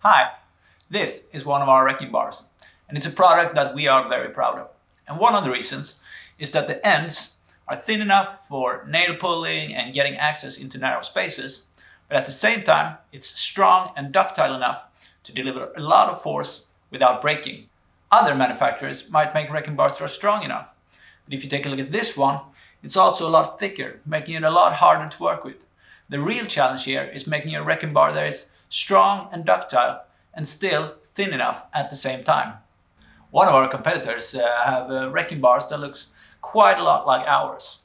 Hi, this is one of our wrecking bars, and it's a product that we are very proud of. And one of the reasons is that the ends are thin enough for nail pulling and getting access into narrow spaces, but at the same time it's strong and ductile enough to deliver a lot of force without breaking. Other manufacturers might make wrecking bars that are strong enough, but if you take a look at this one, it's also a lot thicker, making it a lot harder to work with. The real challenge here is making a wrecking bar that is strong and ductile and still thin enough at the same time. One of our competitors have wrecking bars that looks quite a lot like ours,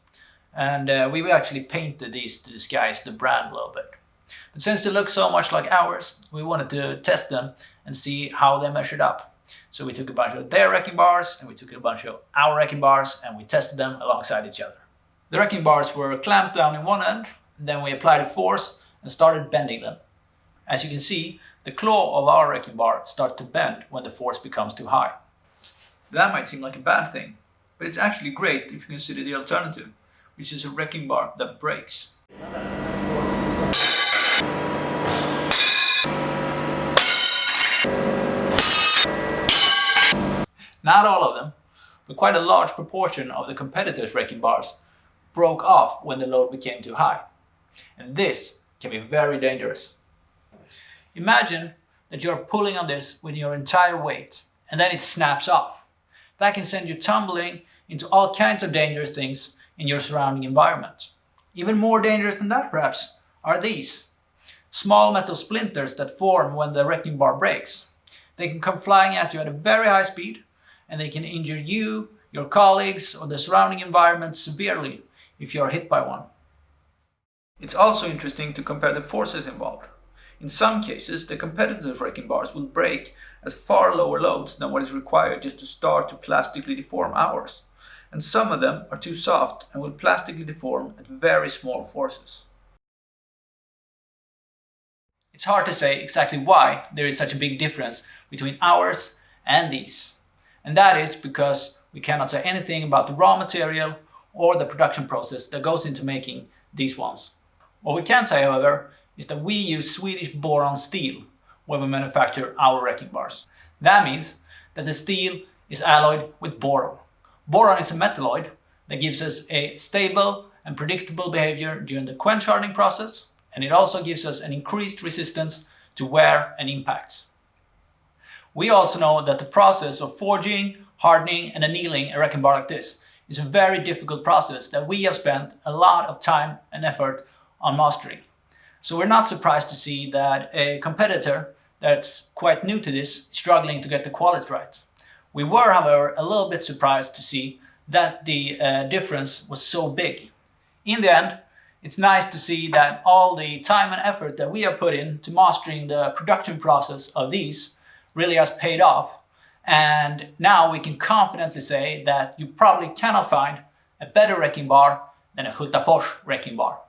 and we actually painted these to disguise the brand a little bit. But since they look so much like ours, we wanted to test them and see how they measured up. So we took a bunch of their wrecking bars and we took a bunch of our wrecking bars and we tested them alongside each other. The wrecking bars were clamped down in one end, and then we applied a force and started bending them. As you can see, the claw of our wrecking bar starts to bend when the force becomes too high. That might seem like a bad thing, but it's actually great if you consider the alternative, which is a wrecking bar that breaks. Not all of them, but quite a large proportion of the competitors' wrecking bars broke off when the load became too high. And this can be very dangerous. Imagine that you're pulling on this with your entire weight and then it snaps off. That can send you tumbling into all kinds of dangerous things in your surrounding environment. Even more dangerous than that perhaps are these small metal splinters that form when the wrecking bar breaks. They can come flying at you at a very high speed and they can injure you, your colleagues or the surrounding environment severely if you are hit by one. It's also interesting to compare the forces involved. In some cases, the competitors' wrecking bars will break at far lower loads than what is required just to start to plastically deform ours. And some of them are too soft and will plastically deform at very small forces. It's hard to say exactly why there is such a big difference between ours and these. And that is because we cannot say anything about the raw material or the production process that goes into making these ones. What we can say, however, is that we use Swedish boron steel when we manufacture our wrecking bars. That means that the steel is alloyed with boron. Boron is a metalloid that gives us a stable and predictable behavior during the quench hardening process, and it also gives us an increased resistance to wear and impacts. We also know that the process of forging, hardening and annealing a wrecking bar like this is a very difficult process that we have spent a lot of time and effort on mastering. So we're not surprised to see that a competitor that's quite new to this is struggling to get the quality right. We were, however, a little bit surprised to see that the difference was so big. In the end, it's nice to see that all the time and effort that we have put into mastering the production process of these really has paid off. And now we can confidently say that you probably cannot find a better wrecking bar than a Hultafors wrecking bar.